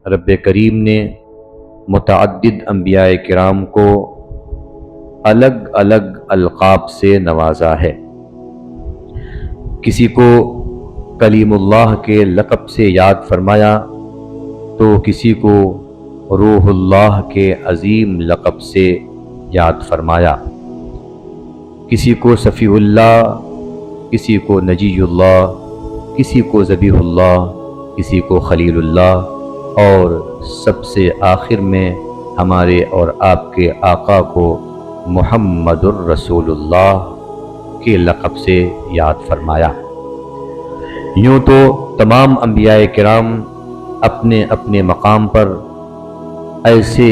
رب کریم نے متعدد انبیاء کرام کو الگ الگ القاب سے نوازا ہے۔ کسی کو کلیم اللہ کے لقب سے یاد فرمایا تو کسی کو روح اللہ کے عظیم لقب سے یاد فرمایا، کسی کو صفی اللہ، کسی کو نجی اللہ، کسی کو ذبیح اللہ، کسی کو خلیل اللہ، اور سب سے آخر میں ہمارے اور آپ کے آقا کو محمد الرسول اللہ کے لقب سے یاد فرمایا۔ یوں تو تمام انبیاء کرام اپنے اپنے مقام پر ایسے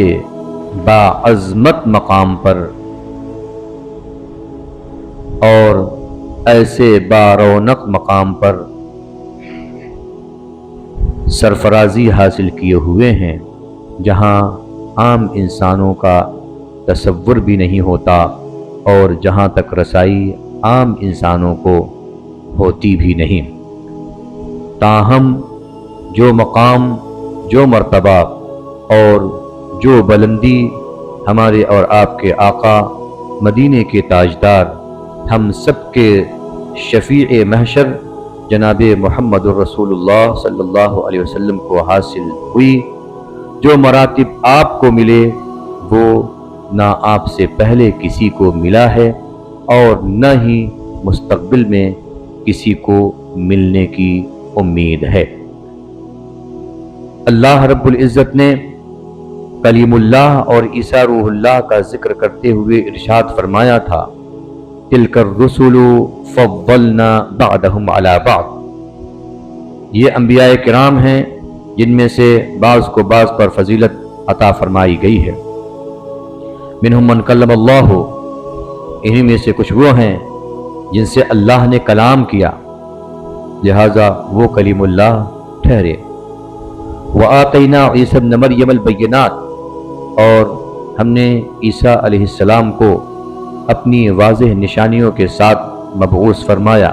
باعظمت مقام پر اور ایسے بارونق مقام پر سرفرازی حاصل کیے ہوئے ہیں جہاں عام انسانوں کا تصور بھی نہیں ہوتا اور جہاں تک رسائی عام انسانوں کو ہوتی بھی نہیں۔ تاہم جو مقام، جو مرتبہ اور جو بلندی ہمارے اور آپ کے آقا مدینے کے تاجدار، ہم سب کے شفیع محشر جناب محمد الرسول اللہ صلی اللہ علیہ وسلم کو حاصل ہوئی، جو مراتب آپ کو ملے وہ نہ آپ سے پہلے کسی کو ملا ہے اور نہ ہی مستقبل میں کسی کو ملنے کی امید ہے۔ اللہ رب العزت نے کلیم اللہ اور عیسیٰ روح اللہ کا ذکر کرتے ہوئے ارشاد فرمایا تھا، تلک الرسل فضلنا بعدهم علی بعض، یہ انبیاء کرام ہیں جن میں سے بعض کو بعض پر فضیلت عطا فرمائی گئی ہے۔ منہم من کلم اللہ، انہی میں سے کچھ وہ ہیں جن سے اللہ نے کلام کیا، لہذا وہ کلیم اللہ ٹھہرے۔ وآتینا عیسی ابن مریم البینات، اور ہم نے عیسیٰ علیہ السلام کو اپنی واضح نشانیوں کے ساتھ مبعوث فرمایا۔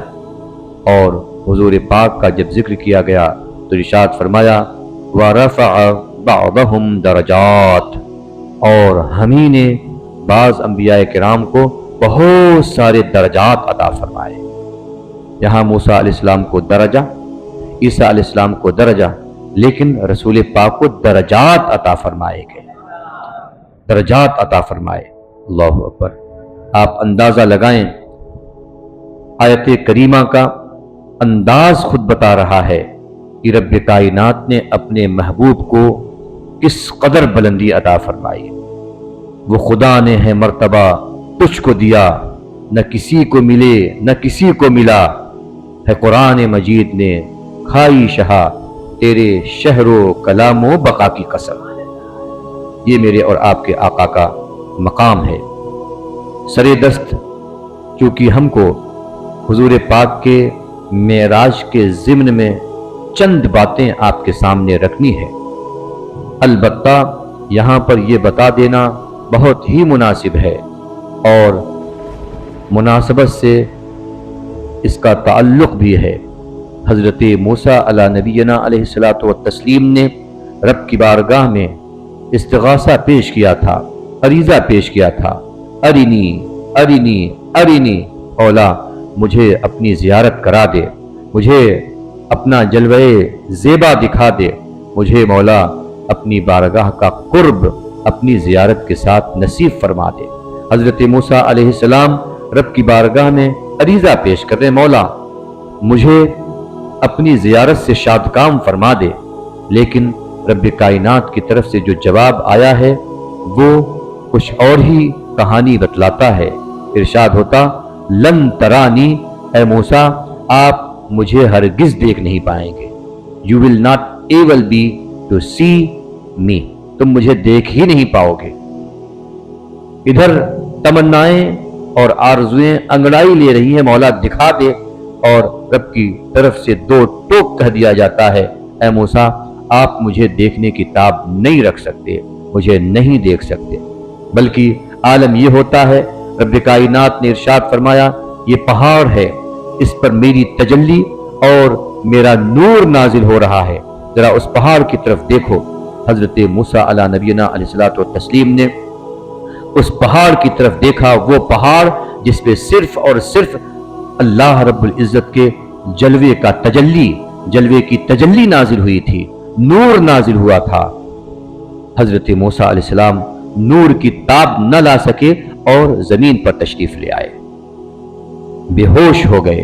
اور حضور پاک کا جب ذکر کیا گیا تو ارشاد فرمایا وَرَفَعَ بَعْضَهُمْ دَرَجَاتٍ، اور ہم ہی نے بعض انبیاء کرام کو بہت سارے درجات عطا فرمائے۔ یہاں موسیٰ علیہ السلام کو درجہ، عیسیٰ علیہ السلام کو درجہ، لیکن رسول پاک کو درجات عطا فرمائے گئے، درجات عطا فرمائے۔ اللہ اکبر! آپ اندازہ لگائیں، آیت کریمہ کا انداز خود بتا رہا ہے کہ رب کائنات نے اپنے محبوب کو کس قدر بلندی عطا فرمائی۔ وہ خدا نے ہے مرتبہ تجھ کو دیا، نہ کسی کو ملے نہ کسی کو ملا، ہے قرآن مجید نے کھائی شہا تیرے شہر و کلام و بقا کی قسم۔ یہ میرے اور آپ کے آقا کا مقام ہے۔ سرے دست چونکہ ہم کو حضور پاک کے معراج کے ضمن میں چند باتیں آپ کے سامنے رکھنی ہے، البتہ یہاں پر یہ بتا دینا بہت ہی مناسب ہے، اور مناسبت سے اس کا تعلق بھی ہے۔ حضرت موسیٰ علی نبینا علیہ الصلاۃ والتسلیم نے رب کی بارگاہ میں استغاثہ پیش کیا تھا، عریضہ پیش کیا تھا، ارینی ارینی ارینی، اولا مجھے اپنی زیارت کرا دے، مجھے اپنا جلوہ زیبا دکھا دے، مجھے مولا اپنی بارگاہ کا قرب اپنی زیارت کے ساتھ نصیب فرما دے۔ حضرت موسیٰ علیہ السلام رب کی بارگاہ میں عریضہ پیش کر رہے، مولا مجھے اپنی زیارت سے شادکام فرما دے، لیکن رب کائنات کی طرف سے جو جواب آیا ہے وہ کچھ اور ہی کہانی بتلاتا ہے۔ ارشاد ہوتا لن ترانی، اے موسیٰ آپ مجھے ہرگز دیکھ نہیں پائیں گے، You will not able be to see me، تم مجھے دیکھ ہی نہیں پاؤ گے۔ ادھر تمنائیں اور آرزویں انگڑائی لے رہی ہیں، مولا دکھا دے، اور رب کی طرف سے دو ٹوک کہہ دیا جاتا ہے، اے موسیٰ آپ مجھے دیکھنے کی تاب نہیں رکھ سکتے، مجھے نہیں دیکھ سکتے۔ بلکہ عالم یہ ہوتا ہے، رب کائنات نے ارشاد فرمایا یہ پہاڑ ہے، اس پر میری تجلی اور میرا نور نازل ہو رہا ہے، ذرا اس پہاڑ کی طرف دیکھو۔ حضرت موسیٰ علی نبینا علیہ الصلوۃ والتسلیم نے اس پہاڑ کی طرف دیکھا، وہ پہاڑ جس پہ صرف اور صرف اللہ رب العزت کے جلوے کی تجلی نازل ہوئی تھی، نور نازل ہوا تھا۔ حضرت موسیٰ علیہ السلام نور کی تاب نہ لا سکے اور زمین پر تشریف لے آئے، بے ہوش ہو گئے،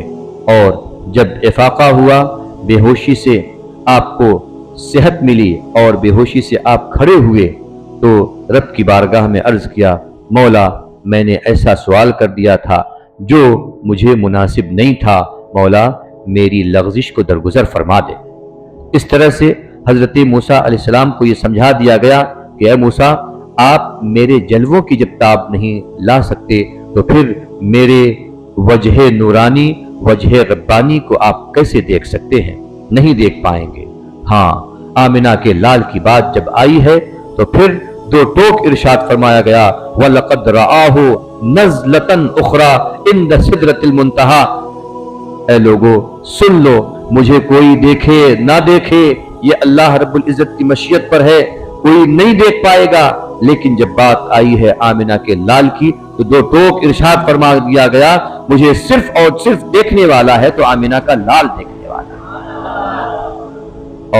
اور جب افاقہ ہوا، بے ہوشی سے آپ کو صحت ملی اور بے ہوشی سے آپ کھڑے ہوئے تو رب کی بارگاہ میں عرض کیا، مولا میں نے ایسا سوال کر دیا تھا جو مجھے مناسب نہیں تھا، مولا میری لغزش کو درگزر فرما دے۔ اس طرح سے حضرت موسیٰ علیہ السلام کو یہ سمجھا دیا گیا کہ اے موسیٰ، آپ میرے جلووں کی جب تاب نہیں لا سکتے تو پھر میرے وجہ نورانی، وجہ ربانی کو آپ کیسے دیکھ سکتے ہیں؟ نہیں دیکھ پائیں گے۔ ہاں، آمنہ کے لال کی بات جب آئی ہے تو پھر دو ٹوک ارشاد فرمایا گیا، وَلَقَدْ رَآهُ نَزْلَةً أُخْرَى عِنْدَ سِدْرَةِ الْمُنْتَهَى۔ اے لوگو سن لو، مجھے کوئی دیکھے نہ دیکھے یہ اللہ رب العزت کی مشیت پر ہے، کوئی نہیں دیکھ پائے گا، لیکن جب بات آئی ہے آمنہ کے لال کی تو دو ٹوک ارشاد فرما دیا گیا، مجھے صرف اور صرف دیکھنے والا ہے تو آمنہ کا لال دیکھنے والا ہے۔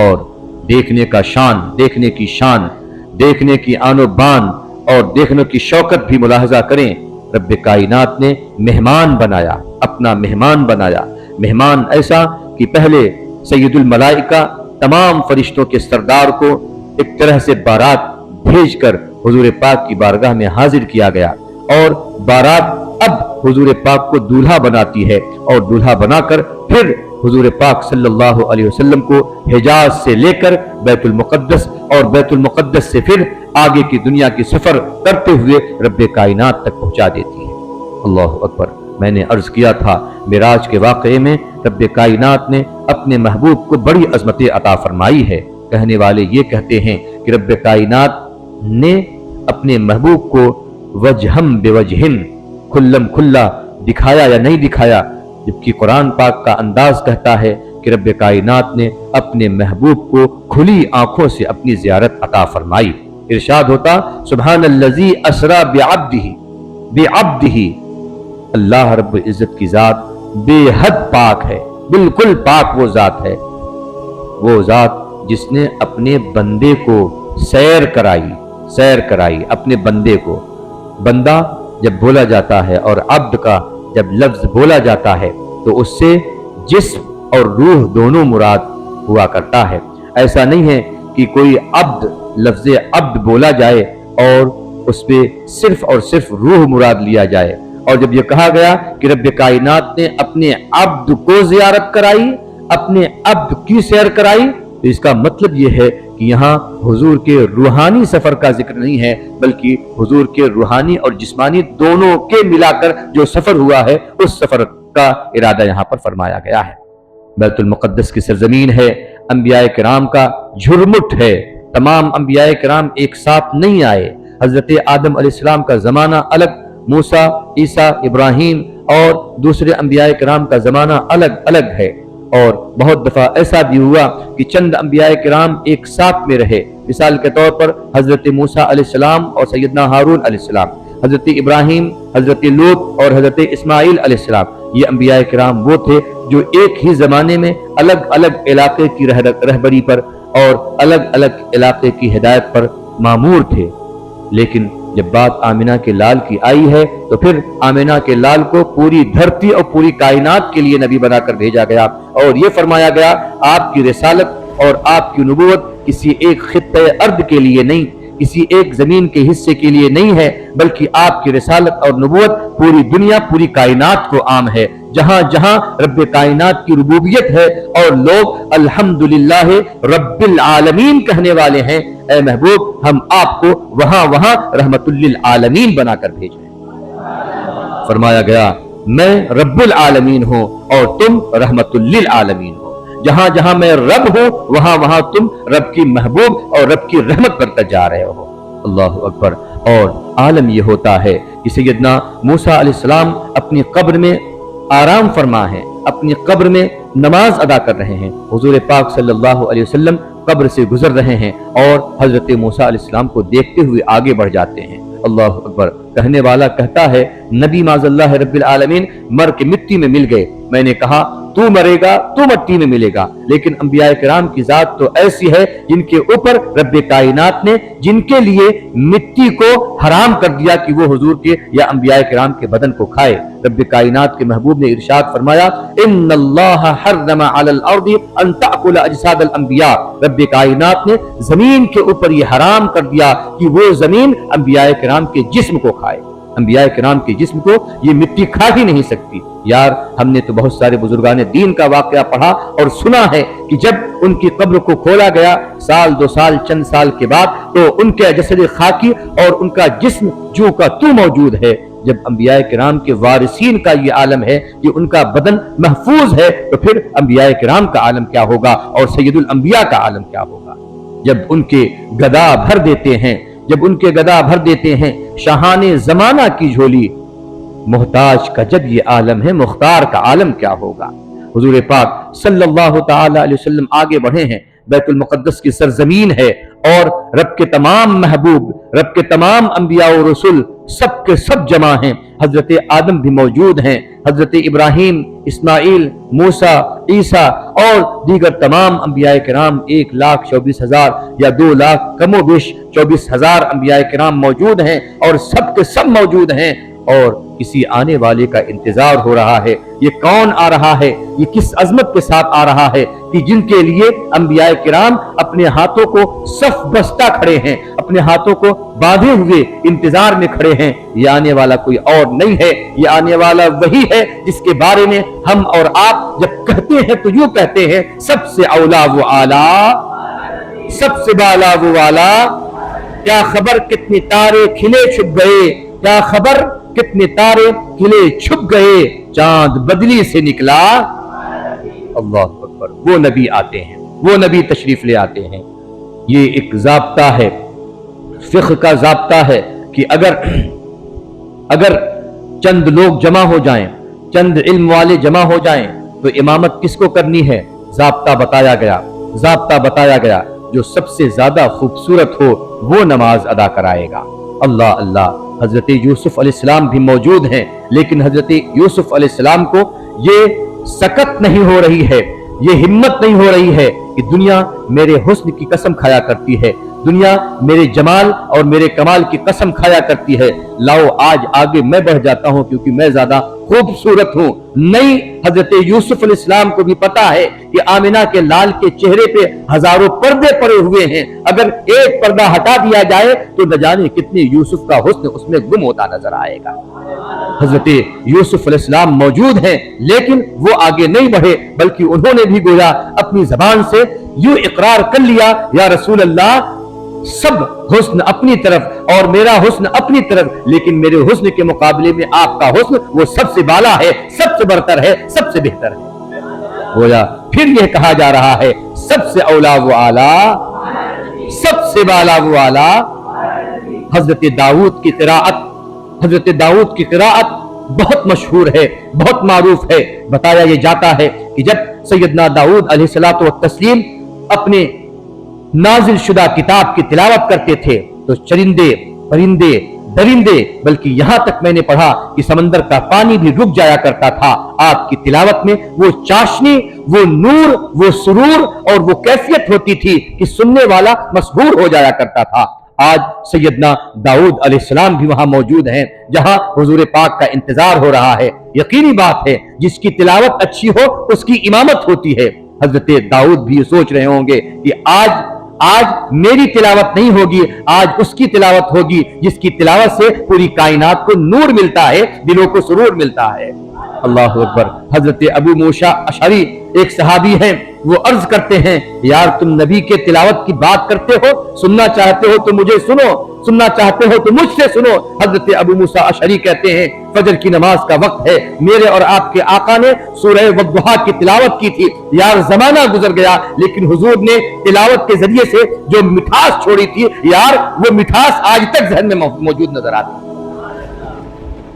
اور دیکھنے کا شان، دیکھنے کی شان، دیکھنے کی آن و بان اور دیکھنے کی شوکت بھی ملاحظہ کریں۔ رب کائنات نے مہمان بنایا، اپنا مہمان بنایا، مہمان ایسا کہ پہلے سید الملائکہ تمام فرشتوں کے سردار کو ایک طرح سے بارات بھیج کر حضور پاک کی بارگاہ میں حاضر کیا گیا، اور بارات اب حضور پاک کو دولہا بناتی ہے، اور دولہا بنا کر پھر حضور پاک صلی اللہ علیہ وسلم کو حجاز سے لے کر بیت المقدس اور بیت المقدس سے پھر آگے کی دنیا کی سفر کرتے ہوئے رب کائنات تک پہنچا دیتی ہے۔ اللہ اکبر۔ میں نے عرض کیا تھا معراج کے واقعے میں رب کائنات نے اپنے محبوب کو بڑی عظمتیں عطا فرمائی ہے۔ کہنے والے یہ کہتے ہیں کہ رب کائنات نے اپنے محبوب کو وجہم بوجہن، کھلم کھلا دکھایا یا نہیں دکھایا، جبکہ قرآن پاک کا انداز کہتا ہے کہ رب کائنات نے اپنے محبوب کو کھلی آنکھوں سے اپنی زیارت عطا فرمائی۔ ارشاد ہوتا، سبحان الذی اسری بعبدہ، اللہ رب العزت کی ذات بے حد پاک ہے، بالکل پاک وہ ذات ہے، وہ ذات جس نے اپنے بندے کو سیر کرائی اپنے بندے کو۔ بندہ جب بولا جاتا ہے اور عبد کا جب لفظ بولا جاتا ہے تو اس سے جسم اور روح دونوں مراد ہوا کرتا ہے۔ ایسا نہیں ہے کہ کوئی عبد، لفظ عبد بولا جائے اور اس پہ صرف اور صرف روح مراد لیا جائے۔ اور جب یہ کہا گیا کہ رب کائنات نے اپنے عبد کو زیارت کرائی، اپنے عبد کی سیر کرائی، تو اس کا مطلب یہ ہے کہ یہاں حضور کے روحانی سفر کا ذکر نہیں ہے، بلکہ حضور کے روحانی اور جسمانی دونوں کے ملا کر جو سفر ہوا ہے اس سفر کا ارادہ یہاں پر فرمایا گیا ہے۔ بیت المقدس کی سرزمین ہے، انبیاء کرام کا جھرمٹ ہے، تمام انبیاء کرام ایک ساتھ نہیں آئے۔ حضرت آدم علیہ السلام کا زمانہ الگ، موسیٰ، عیسیٰ، ابراہیم اور دوسرے انبیاء کرام کا زمانہ الگ الگ ہے، اور بہت دفعہ ایسا بھی ہوا کہ چند انبیاء کرام ایک ساتھ میں رہے۔ مثال کے طور پر حضرت موسیٰ علیہ السلام اور سیدنا ہارون علیہ السلام، حضرت ابراہیم، حضرت لوط اور حضرت اسماعیل علیہ السلام، یہ انبیاء کرام وہ تھے جو ایک ہی زمانے میں الگ الگ علاقے کی رہبری پر اور الگ الگ علاقے کی ہدایت پر مامور تھے۔ لیکن جب بات آمنہ کے لال کی آئی ہے تو پھر آمنہ کے لال کو پوری دھرتی اور پوری کائنات کے لیے نبی بنا کر بھیجا گیا، اور یہ فرمایا گیا آپ کی رسالت اور آپ کی نبوت کسی ایک خطہ ارض کے لیے نہیں، کسی ایک زمین کے حصے کے لیے نہیں ہے، بلکہ آپ کی رسالت اور نبوت پوری دنیا، پوری کائنات کو عام ہے۔ جہاں جہاں رب کائنات کی ربوبیت ہے اور لوگ الحمدللہ رب العالمین کہنے والے ہیں، اے محبوب ہم آپ کو وہاں وہاں رحمت للعالمین بنا کر بھیج رہے ہیں۔ فرمایا گیا میں رب العالمین ہوں اور تم رحمت للعالمین ہو۔ جہاں جہاں میں رب ہوں وہاں وہاں تم رب کی محبوب اور رب کی رحمت بنتے جا رہے ہو۔ اللہ اکبر۔ اور عالم یہ ہوتا ہے کہ سیدنا موسیٰ علیہ السلام اپنی قبر میں آرام فرما ہے، اپنی قبر میں نماز ادا کر رہے ہیں، حضور پاک صلی اللہ علیہ وسلم कब्र से गुजर रहे हैं और हजरत मूसा अलैहिस्सलाम को देखते हुए आगे बढ़ जाते हैं। अल्लाह अकबर। कहने वाला कहता है, नबी माज़ल्लाह रब्बिल आलमीन मर के मिट्टी में मिल गए। मैंने कहा तू मरेगा तू मिट्टी में मिलेगा, लेकिन अंबिया किराम की जात तो ऐसी है जिनके ऊपर रब्बे कायनात ने जिनके लिए मिट्टी को हराम कर दिया कि वो हुजूर के या अंबिया किराम के बदन को खाए। रब्बे कायनात के महबूब ने इरशाद फरमाया, इन्नल्लाह हर्रमा अलल अर्दी अन ताकुल अजसादल अंबिया। रब्बे कायनात ने जमीन के ऊपर ये हराम कर दिया कि वो जमीन अंबिया किराम के जिस्म को खाए। अंबिया किराम के जिस्म को ये मिट्टी खा ही नहीं सकती। यार, हमने तो बहुत सारे बुजुर्गान दीन का वाकया पढ़ा और सुना है कि जब उनकी कब्र को खोला गया साल 2 साल चंद साल के बाद, तो उनके जसद खाकी और उनका जिस्म जू का तू मौजूद है। जब अंबिया किराम के वारिसीन का ये आलम है कि उनका बदन महफूज है, तो फिर अंबिया किराम का आलम क्या होगा और सैयदुल अंबिया का आलम क्या होगा। जब उनके गदा भर देते हैं, जब उनके गदा भर देते हैं शाहाने जमाना की झोली, मोहताज का जब ये आलम है, मुख्तार का आलम क्या होगा। हुजूर पाक सल्लल्लाहु तआला अलैहि वसल्लम आगे बढ़े हैं। बैतुल मुक़द्दस की सरजमीन है और रब के तमाम महबूब, रब के तमाम अंबिया और रसूल सब के सब जमा हैं। हजरत आदम भी मौजूद हैं, हजरत इब्राहीम, इस्माइल, मूसा, ईसा और दीगर तमाम अंबिया किराम 1,24,000 या 2 लाख कमो बेश 24,000 अंबिया किराम मौजूद हैं और सब के सब मौजूद हैं। और किसी आने वाले का इंतजार हो रहा है। ये कौन आ रहा है, ये किस अजमत के साथ आ रहा है कि जिनके लिए अंबिया किराम अपने हाथों को सफ बस्ता खड़े हैं, अपने हाथों को बांधे हुए इंतजार में खड़े हैं। ये आने वाला कोई और नहीं है, ये आने वाला वही है जिसके बारे में हम और आप जब कहते हैं तो यूं कहते हैं, सबसे औला वो आला, सबसे बाला वो वाला। क्या खबर कितने तारे खिले छुप गए, क्या खबर कितने तारे खिले छुप गए, चांद बदली से निकला। अल्लाह अकबर। वो नबी आते हैं, वो नबी तशरीफ ले आते हैं। ये एक जाब्ता है, फिक्र का जाब्ता है कि अगर चंद लोग जमा हो जाएं, चंद इल्म वाले जमा हो जाएं, तो इमामत किसको करनी है। जाब्ता बताया गया, जाब्ता बताया गया, जो सबसे ज्यादा खूबसूरत हो वो नमाज अदा कराएगा। अल्लाह अल्लाह। हजरत यूसुफ अलैहिस्सलाम भी मौजूद हैं, लेकिन हजरत यूसुफ अलैहिस्सलाम को ये सकत नहीं हो रही है, ये हिम्मत नहीं हो रही है कि दुनिया मेरे हुस्न की कसम खाया करती है, दुनिया मेरे जमाल और मेरे कमाल की कसम खाया करती है। लाओ आज आगे मैं बढ़ जाता हूं क्योंकि मैं ज्यादा खूबसूरत हूं। नहीं, हजरत यूसुफ अलैहिस्सलाम को भी पता है कि आमिना के लाल के चेहरे पे हजारों पर्दे पड़े हुए हैं। अगर एक पर्दा हटा दिया जाए तो न जाने कितने यूसुफ का हुस्न उसमें गुम होता नजर आएगा। हजरत यूसुफ अलैहिस्सलाम मौजूद हैं, लेकिन वो आगे नहीं बढ़े, बल्कि उन्होंने भी गोया अपनी जबान से यूं इकरार कर लिया, या रसूल अल्लाह, सब हुस्न अपनी तरफ और मेरा हुस्न अपनी तरफ, लेकिन मेरे हुस्न के मुकाबले में आपका हुस्न वो सबसे बाला है, सबसे बरतर है, सबसे बेहतर है। गोया फिर यह कहा जा रहा है, सबसे औला वो आला, सबसे बाला वो आला। हजरत दाऊद की क़िराअत, हजरत दाऊद की क़िराअत बहुत मशहूर है, बहुत मारूफ है। बताया यह जाता है कि जब सैयदना दाऊद अलैहिस्सलातु व तस्लीम अपने नाजिल शुदा किताब की तिलावत करते थे तो चरिंदे, परिंदे, दरिंदे, बल्कि यहां तक मैंने पढ़ा कि समंदर का पानी भी रुक जाया करता था आपकी तिलावत में। वो चाशनी, वो नूर, वो सुरूर और वो कैफियत होती थी कि सुनने वाला मसहूर हो जाया करता था। आज सैयदना दाऊद अलैहिस्सलाम भी वहां मौजूद हैं जहां हुजूर पाक का इंतजार हो रहा है। यकीनी बात है, जिसकी तिलावत अच्छी हो उसकी इमामत होती है। हजरत दाऊद भी सोच रहे होंगे कि आज मेरी तिलावत नहीं होगी, आज उसकी तिलावत होगी जिसकी तिलावत से पूरी कायनात को नूर मिलता है, दिलों को सुरूर मिलता है। अल्लाह अकबर। हजरत अबू मूसा अशअरी एक सहाबी हैं, वो अर्ज करते हैं, यार तुम नबी के तिलावत की बात करते हो, सुनना चाहते हो तो मुझे सुनो, सुनना चाहते हो तो मुझसे सुनो। हजरत अबू मूसा अशअरी कहते हैं, फजर की नमाज का वक्त है, मेरे और आपके आका ने सूरह वद्दुहा की तिलावत की थी। यार जमाना गुजर गया, लेकिन हुजूर ने तिलावत के जरिए से जो मिठास छोड़ी थी, यार वो मिठास आज तक जहन में मौजूद नजर आती है।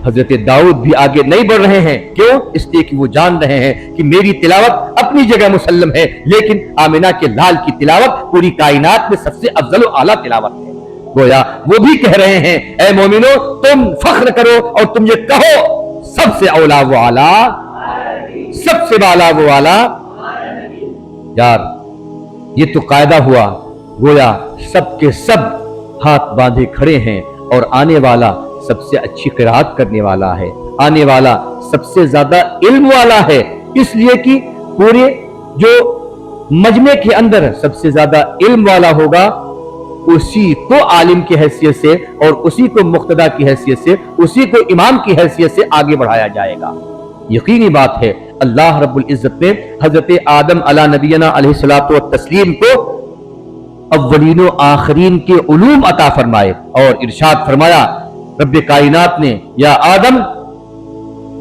हजरत दाऊद भी आगे नहीं बढ़ रहे हैं। क्यों? इसलिए कि वो जान रहे हैं कि मेरी तिलावत अपनी जगह मुसल्लम है, लेकिन आमिना के लाल की तिलावत पूरी कायनात में सबसे अफजल और आला तिलावत है। गोया वो भी कह रहे हैं, ऐ मोमिनो तुम फख्र करो और तुम ये कहो, सबसे औला वो आला, सबसे बाला वो आला। यार ये तो कायदा हुआ, गोया सबके सब हाथ बांधे खड़े हैं और आने वाला सबसे अच्छी क़िराअत करने वाला है, आने वाला सबसे ज्यादा इल्म वाला है, इसलिए कि पूरे जो मजमे के अंदर सबसे ज्यादा इल्म वाला होगा उसी को आलिम की हैसियत से और उसी को मुक्तदा की हैसियत से, उसी को इमाम की हैसियत से आगे बढ़ाया जाएगा। यकीनी बात है अल्लाह रब्बुल इज्जत ने हजरत आदम अला नबीना अलैहिस्सलातु व तस्लीम को अव्वलीन व आखिरीन के उलूम अता फरमाए और इरशाद फरमाया रब्बे कायनात ने, या आदम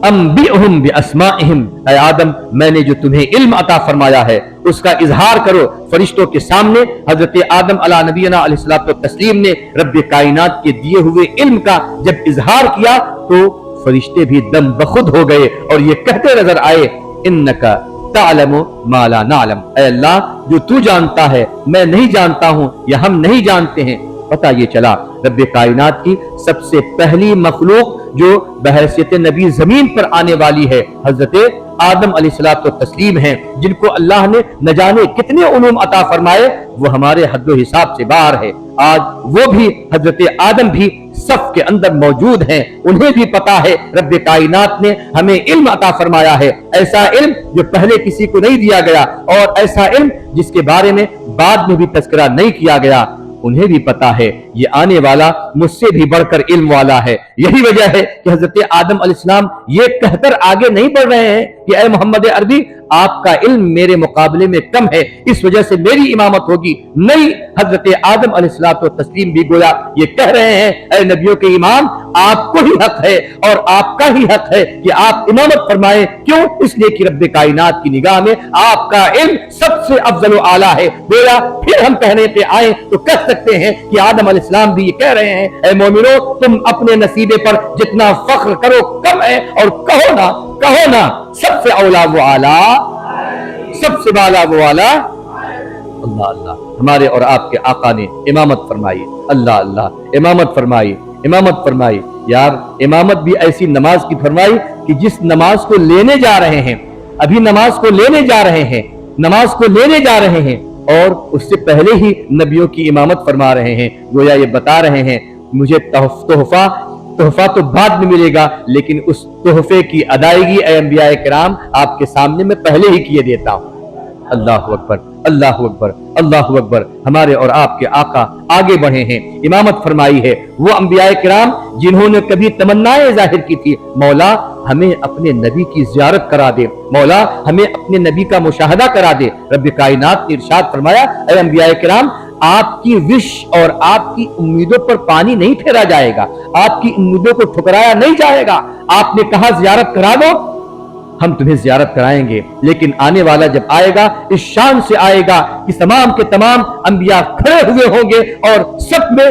अंबिहुम बिअस्माइहिम, ऐ आदम मैंने जो तुम्हें इल्म अता फरमाया है उसका इजहार करो फरिश्तों के सामने। हजरत आदम अला नबीना अलैहिस्सलातु व तस्लीम ने रब्बे कायनात के दिए हुए इल्म का जब इजहार किया तो फरिश्ते भी दम बखुद हो गए और ये कहते नजर आए, इन्नका तालमु मा ला नालम, ऐ अल्लाह जो तू जानता है मैं नहीं जानता हूं या हम नहीं जानते हैं। पता ये चला रब्बे कायनात की सबसे पहली मखलूक जो बहैसियत नबी जमीन पर आने वाली है हजरत आदम अलैहिस्सलातु तस्लीम हैं, जिनको अल्लाह ने न जाने कितने उलूम अता फरमाए, वो हमारे हद्दो हिसाब से बाहर है। आज वो भी हजरत आदम भी सफ के अंदर मौजूद हैं, उन्हें भी पता है रब्बे कायनात ने हमें इल्म अता फरमाया है, ऐसा इल्म जो पहले किसी को नहीं दिया गया और ऐसा इल्म जिसके बारे में बाद में भी तज़किरा नहीं किया गया। उन्हें भी पता है ये आने वाला मुझसे भी बढ़कर इल्म वाला है। यही वजह है कि हजरत आदम अलैहिस्सलाम ये कहकर आगे नहीं बढ़ रहे हैं कि ऐ मोहम्मद अरबी आपका इल्म मेरे मुकाबले में कम है, इस वजह से मेरी इमामत होगी। नहीं, हजरत आदम अलैहिस्सलातु तस्लीम भी गोया ये कह रहे हैं, ऐ नबियों के इमाम आपको ही हक है और आपका ही हक है कि आप इमामत फरमाएं। क्यों? इसलिए कि रब्बे कायनात की निगाह में आपका इल्म सबसे अफजल व आला है। गोया फिर हम कहने पे आए तो कह सकते हैं कि आदम अलैहिस्सलाम भी ये कह रहे हैं, ऐ मोमिनो तुम अपने नसीबे पर जितना फख्र करो कम है और कहो ना सबसे औला वो आला, सबसे बाला वो आला। अल्लाह अल्लाह हमारे और आपके आका ने इमामत फरमाई, अल्लाह अल्लाह इमामत फरमाई, इमामत फरमाई। यार इमामत भी ऐसी नमाज की फरमाई कि जिस नमाज को लेने जा रहे हैं, अभी नमाज को लेने जा रहे हैं, नमाज को लेने जा रहे हैं और उससे पहले ही नबियों की इमामत फरमा रहे हैं। गोया ये बता रहे हैं मुझे तोहफा तो बाद में मिलेगा, लेकिन उस तोहफे की अदायगी ऐ अंबिया किराम आपके सामने मैं पहले ही किए देता हूं। अल्लाहु अकबर, अल्लाहु अकबर, अल्लाहु अकबर। हमारे और आपके आका आगे बढ़े हैं, इमामत फरमाई है। वो अंबिया किराम जिन्होंने कभी तमन्नाएं जाहिर की थी, मौला हमें अपने नबी की ज़ियारत करा दे, मौला हमें अपने नबी का मुशाहदा करा दे। रब्बे कायनात ने इरशाद फरमाया, ऐ अंबिया किराम आपकी विश और आपकी उम्मीदों पर पानी नहीं फेरा जाएगा, आपकी उम्मीदों को ठुकराया नहीं जाएगा। आपने कहा ज़ियारत करा दो, हम तुम्हें ज़ियारत कराएंगे, लेकिन आने वाला जब आएगा इस शान से आएगा कि तमाम के तमाम अंबिया खड़े हुए होंगे और सब में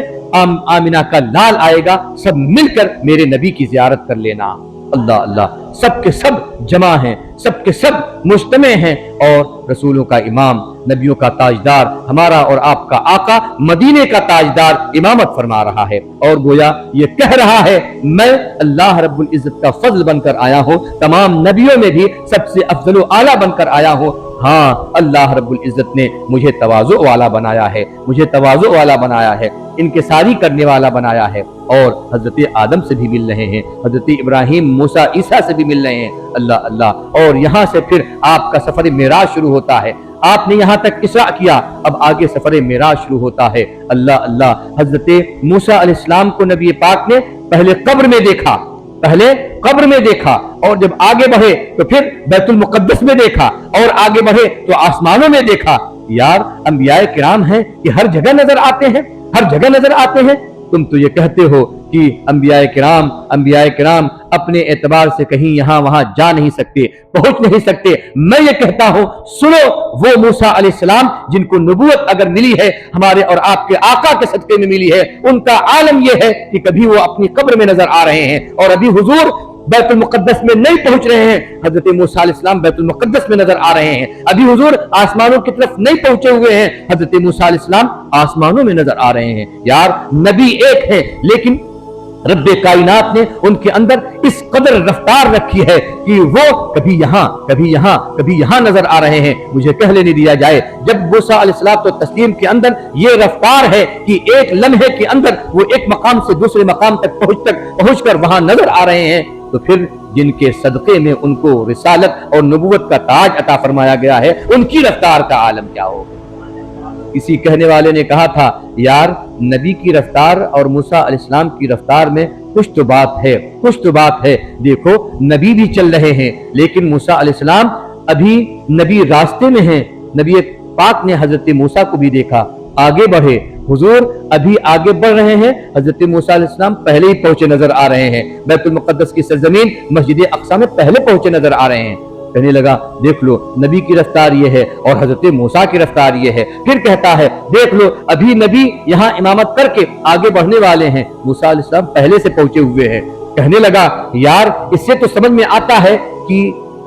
आमिना का लाल आएगा, सब मिलकर मेरे नबी की ज़ियारत कर लेना। अल्लाह अल्लाह, सबके सब जमा हैं, सबके सब मुज्तमे हैं और रसूलों का इमाम, नबियों का ताजदार, हमारा और आपका आका मदीने का ताजदार इमामत फरमा रहा है और गोया ये कह रहा है मैं अल्लाह रब्बुल इज्जत का फजल बनकर आया हूँ, तमाम नबियों में भी सबसे अफजल आला बनकर आया हूँ। हाँ, अल्लाह रब्बुल इज्जत ने मुझे तवाज़ु वाला बनाया है, मुझे तवाज़ु वाला बनाया है, इनकिसारी करने वाला बनाया है और हजरत आदम से भी मिल रहे हैं, हजरत इब्राहिम, मूसा, ईसा से भी मिल रहे हैं। अल्लाह अल्लाह। और यहाँ से फिर आपका सफर मेराज शुरू होता है। आपने यहाँ तक इसरा किया, अब आगे सफर मेराज शुरू होता है। अल्लाह अल्लाह। हजरत मूसा अलैहिस्सलाम को नबी पाक ने पहले कब्र में देखा, पहले कब्र में देखा और जब आगे बढ़े तो फिर बैतुल मुकद्दस में देखा और आगे बढ़े तो आसमानों में देखा। यार अंबिया किराम हैं कि हर जगह नजर आते हैं, हर जगह नजर आते हैं। तुम तो ये कहते हो कि अंबिया किराम अपने एतबार से कहीं यहां वहां जा नहीं सकते, पहुंच नहीं सकते। मैं ये कहता हूं, सुनो, वो मूसा अलैहिस्सलाम जिनको नबूवत अगर मिली है हमारे और आपके आका के सदके में मिली है, उनका आलम यह है कि कभी वो अपनी कब्र में नजर आ रहे हैं और अभी हुजूर बैतुल मुक़द्दस में नहीं पहुंच रहे हैं। हजरत मूसा अलैहिस्सलाम बैतुल मुक़द्दस में नजर आ रहे हैं, अभी हुजूर आसमानों की तरफ नहीं पहुंचे हुए हैं। हजरत मूसा अलैहिस्सलाम आसमानों में नजर आ रहे हैं। यार, नबी एक है, लेकिन रब्बे कायनात ने उनके अंदर इस कदर रफ्तार रखी है कि वो कभी यहां कभी यहां कभी यहां नजर आ रहे हैं। मुझे कह लेने दिया जाए, जब मूसा अलैहिस्सलाम तो तस्लीम के अंदर ये रफ्तार है कि एक लम्हे के अंदर वो एक मकाम से दूसरे मकाम तक पहुंचकर वहां नजर आ रहे हैं, तो फिर जिनके सदके में उनको रिसालत और नबूवत का ताज अता फरमाया गया है, उनकी रफ्तार का आलम क्या होगा। किसी कहने वाले ने कहा था, यार, नबी की रफ्तार और मूसा अलैहिस्सलाम की रफ्तार में कुछ तो बात है, कुछ तो बात है। देखो, नबी भी चल रहे हैं, लेकिन मूसा अलैहिस्सलाम अभी नबी रास्ते में हैं। नबी पाक ने हजरत मूसा को भी देखा, आगे बढ़े, हुजूर अभी आगे बढ़ रहे हैं। हजरत मूसा अलैहिस्सलाम पहले ही पहुंचे नजर आ रहे हैं, बैतुल मुक़द्दस की सरजमीन मस्जिद अक्सा में पहले पहुंचे नजर आ रहे हैं। कहने लगा, देख लो, नबी की रफ्तार ये है और हजरत मूसा की रफ्तार ये है। फिर कहता है, देख लो, अभी नबी यहाँ इमामत करके आगे बढ़ने वाले हैं, मूसा अलैहिस्सलाम पहले से पहुंचे हुए हैं। कहने लगा, यार, इससे तो समझ में आता है कि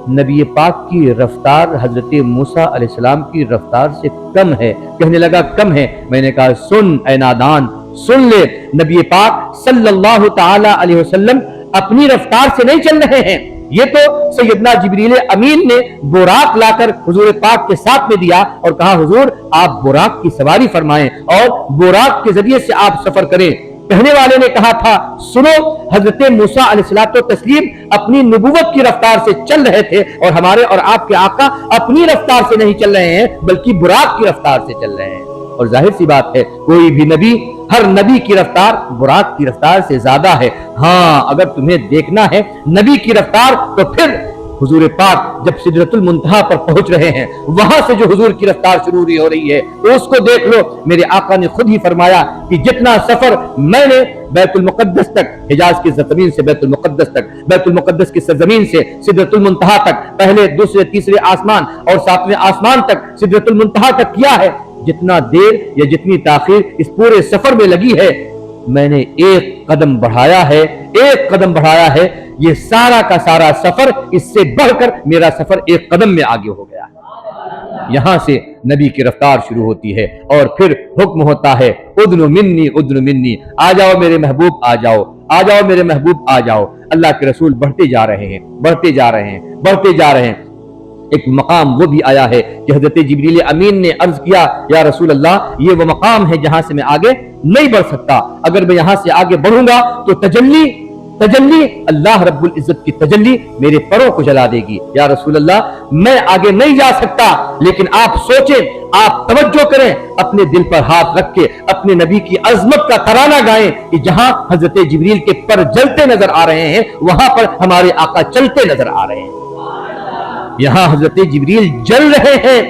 नबी पाक की रफ्तार हजरत मूसा अलैहिस्सलाम की रफ्तार से कम है। कहने लगा, कम है। मैंने कहा, सुन ऐ नादान, सुन ले, नबी पाक सल्लल्लाहु ताला अलैहि वसल्लम अपनी रफ्तार से नहीं चल रहे हैं। ये तो सैयदना जिब्रील अमीन ने बुराक लाकर हुजूर पाक के साथ में दिया और कहा, हुजूर आप बुराक की सवारी फरमाएं और बुराक के जरिए से आप सफर करें। कहने वाले ने कहा था, सुनो, हजरत मूसा अलैहिस्सलातो तस्लीम अपनी नबूवत की रफ्तार से चल रहे थे और हमारे और आपके आका अपनी रफ्तार से नहीं चल रहे हैं, बल्कि बुराक की रफ्तार से चल रहे हैं। और जाहिर सी बात है, कोई भी नबी, हर नबी की रफ्तार बुराक की रफ्तार से ज्यादा है। हाँ, अगर तुम्हें देखना है नबी की रफ्तार, तो फिर हुजूर पाक जब सिदरतुल मुंतहा पर पहुंच रहे हैं, वहां से जो हुजूर की रफ्तार शुरू हो रही है, तो उसको देख लो। मेरे आका ने खुद ही फरमाया कि जितना सफर मैंने बैतुल मुक़द्दस तक, हिजाज की ज़मीन से बैतुल मुक़द्दस तक, बैतुल मुक़द्दस की सरजमीन से सिदरतुल मुंतहा तक, पहले दूसरे तीसरे आसमान और सातवें आसमान तक सिदरतुल मुंतहा तक किया है, जितना देर या जितनी ताखीर इस पूरे सफर में लगी है, मैंने एक कदम बढ़ाया है, एक कदम बढ़ाया है। ये सारा का सारा सफर, इससे बढ़कर मेरा सफर एक कदम में आगे हो गया है। यहां से नबी की रफ्तार शुरू होती है और फिर हुक्म होता है, उद्नु मिन्नी, उद्नु मिन्नी, आ जाओ मेरे महबूब, आ जाओ, आ जाओ मेरे महबूब, आ जाओ। अल्लाह के रसूल बढ़ते जा रहे हैं, बढ़ते जा रहे हैं, बढ़ते जा रहे हैं। एक मकाम वो भी आया है कि हजरत जिब्रील अमीन ने अर्ज किया, या रसूल अल्लाह, ये वो मकाम है जहां से मैं आगे नहीं बढ़ सकता। अगर मैं यहां से आगे बढ़ूंगा तो तजल्ली अल्लाह रब्बुल इज्जत की तजल्ली मेरे परों को जला देगी। या रसूल अल्लाह, मैं आगे नहीं जा सकता, लेकिन आप सोचें, आप तवज्जो करें, अपने दिल पर हाथ रख के अपने नबी की अजमत का तराना गाएं कि जहां हजरत जिब्रील के पर जलते नजर आ रहे हैं, वहां पर हमारे आका चलते नजर आ रहे हैं। यहां हजरत जिब्रील जल रहे हैं,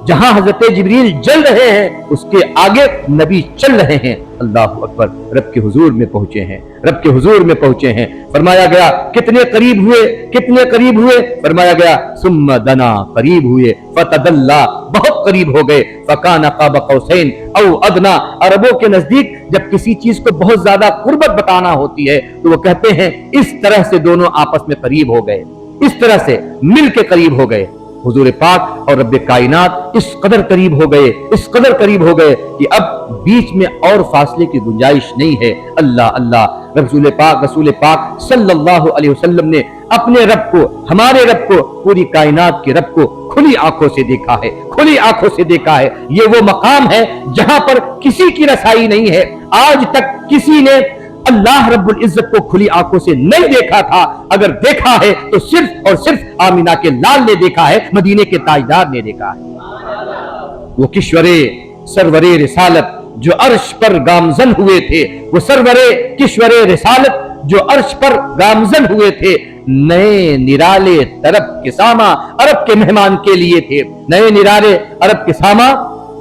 जहां हजरत जिब्रील जल रहे हैं, उसके आगे नबी चल रहे हैं। अल्लाह अकबर, रब के हुजूर में पहुंचे हैं, रब के हुजूर में पहुंचे हैं। फरमाया गया, कितने करीब हुए, कितने करीब हुए। फरमाया गया, सुम्मा दना, करीब हुए, फतदल्ला, बहुत करीब हो गए, फकाना क़ाब क़ौसैन औ अदना। अरबों के नजदीक जब किसी चीज को बहुत ज्यादा कुर्बत बताना होती है, तो वो कहते हैं, इस तरह से दोनों आपस में करीब हो गए, इस तरह से मिल के करीब हो गए। हुजूर पाक और रब्बे कायनात इस कदर करीब हो गए, इस कदर करीब हो गए कि अब बीच में और फासले की गुंजाइश नहीं है। अल्लाह अल्लाह, रसूल पाक सल्लल्लाहु अलैहि वसल्लम ने अपने रब को, हमारे रब को, पूरी कायनात के रब को खुली आंखों से देखा है, खुली आंखों से देखा है। ये वो मकाम है जहां पर किसी की रसाई नहीं है। आज तक किसी ने अल्लाह रब्बुल इज्जत को खुली आंखों से नहीं देखा था। अगर देखा है तो सिर्फ और सिर्फ आमिना के लाल ने देखा है, मदीने के ताजदार ने देखा है। वो किश्वरे सरवरे रिसालत जो अर्श पर गामजन हुए थे, वो सरवरे किश्वरे रिसालत जो अर्श पर गामजन हुए थे, नए निराले तरफ के सामा अरब के मेहमान के लिए थे। नए निराले अरब के सामा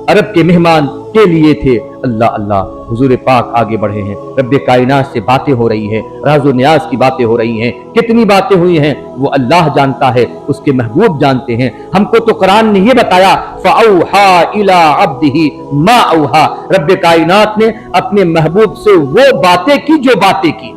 अरब के मेहमान के लिए थे। अल्लाह अल्लाह, हुजूर पाक आगे बढ़े हैं, रब्बे कायनात से बातें हो रही हैं, राज़ो न्याज़ की बातें हो रही हैं। कितनी बातें हुई हैं वो अल्लाह जानता है, उसके महबूब जानते हैं। हमको तो कुरान ने ये बताया, फ़अौहा इला अब्दिही मा औहा, रब्बे कायनात ने अपने महबूब से वो बातें की जो बातें की,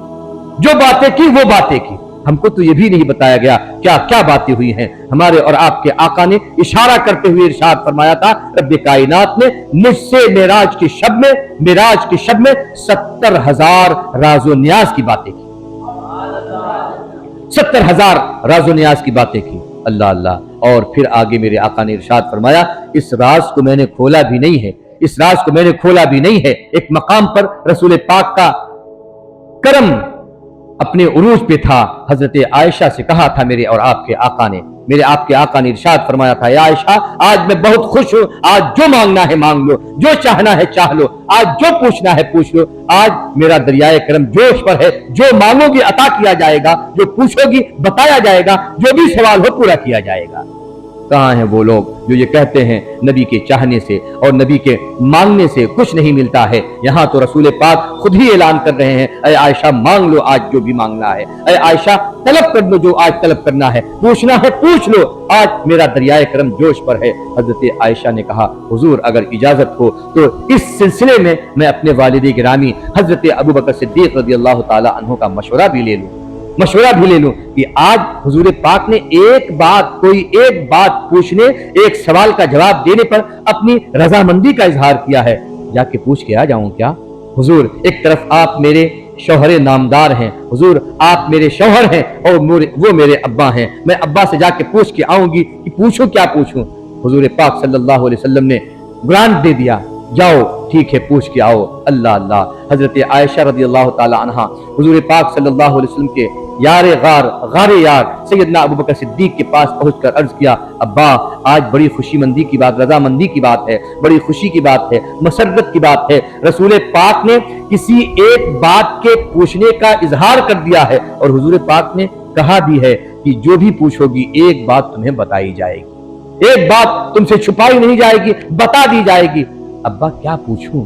जो बातें की वो बातें की। हमको तो ये भी नहीं बताया गया क्या क्या बातें हुई हैं। हमारे और आपके आका ने इशारा करते हुए इरशाद फरमाया था, रब्बे कायनात ने मुझसे मेराज के शब में 70,000 राज़ो न्याज की बातें की, 70,000 राज़ो न्याज की बातें की। अल्लाह अल्लाह। और फिर आगे मेरे आका ने इरशाद फरमाया, इस राज को मैंने खोला भी नहीं है, इस राज को मैंने खोला भी नहीं है। एक मकाम पर रसूल पाक का करम अपने उरूज पे था। हजरत आयशा से कहा था मेरे आपके आका ने इरशाद फरमाया था, या आयशा आज मैं बहुत खुश हूं, आज जो मांगना है मांग लो, जो चाहना है चाह लो, आज जो पूछना है पूछ लो। आज मेरा दरियाए करम जोश पर है, जो मांगोगी अता किया जाएगा, जो पूछोगी बताया जाएगा, जो भी सवाल हो पूरा किया जाएगा। कहाँ हैं वो लोग जो ये कहते हैं नबी के चाहने से और नबी के मांगने से कुछ नहीं मिलता है। यहाँ तो रसूल पाक खुद ही ऐलान कर रहे हैं, अय आयशा मांग लो आज जो भी मांगना है, अय आयशा तलब कर लो जो आज तलब करना है, पूछना है पूछ लो, आज मेरा दरियाए करम जोश पर है। हजरत आयशा ने कहा, हुजूर अगर इजाजत हो तो इस सिलसिले में मैं अपने वालिद गिरामी हजरत अबू बकर सिद्दीक रज़ियल्लाहु ताला अन्हु का मशवरा भी ले लूं कि आज हुजूर पाक ने कोई एक बात पूछने, एक सवाल का जवाब देने पर अपनी रजामंदी का इजहार किया है, जाके पूछ के आ जाऊं क्या? हुजूर एक तरफ आप मेरे शौहरे नामदार हैं, हुजूर आप मेरे शौहर हैं और वो मेरे अब्बा हैं, मैं अब्बा से जाके पूछ के आऊंगी कि पूछूं क्या पूछूं? हुजूर पाक सल्लल्लाहु अलैहि वसल्लम ने ग्रांट दे दिया, जाओ ठीक है पूछ के आओ। अल्लाह अल्लाह। हजरत आयशा रज़ियल्लाहु ताला अन्हा हुजूर पाक सल्लल्लाहु अलैहि वसल्लम के यारे यार सैयदना अबू बकर सिद्दीक के पास पहुंचकर अर्ज किया, अब्बा आज बड़ी खुशीमंदी की बात, रजामंदी की बात है, बड़ी खुशी की बात है, मसरत की बात है। रसूल पाक ने किसी एक बात के पूछने का इजहार कर दिया है और हुजूर पाक ने कहा भी है कि जो भी पूछोगी एक बात तुम्हें बताई जाएगी, एक बात तुमसे छुपाई नहीं जाएगी, बता दी जाएगी। अब्बा क्या पूछूं?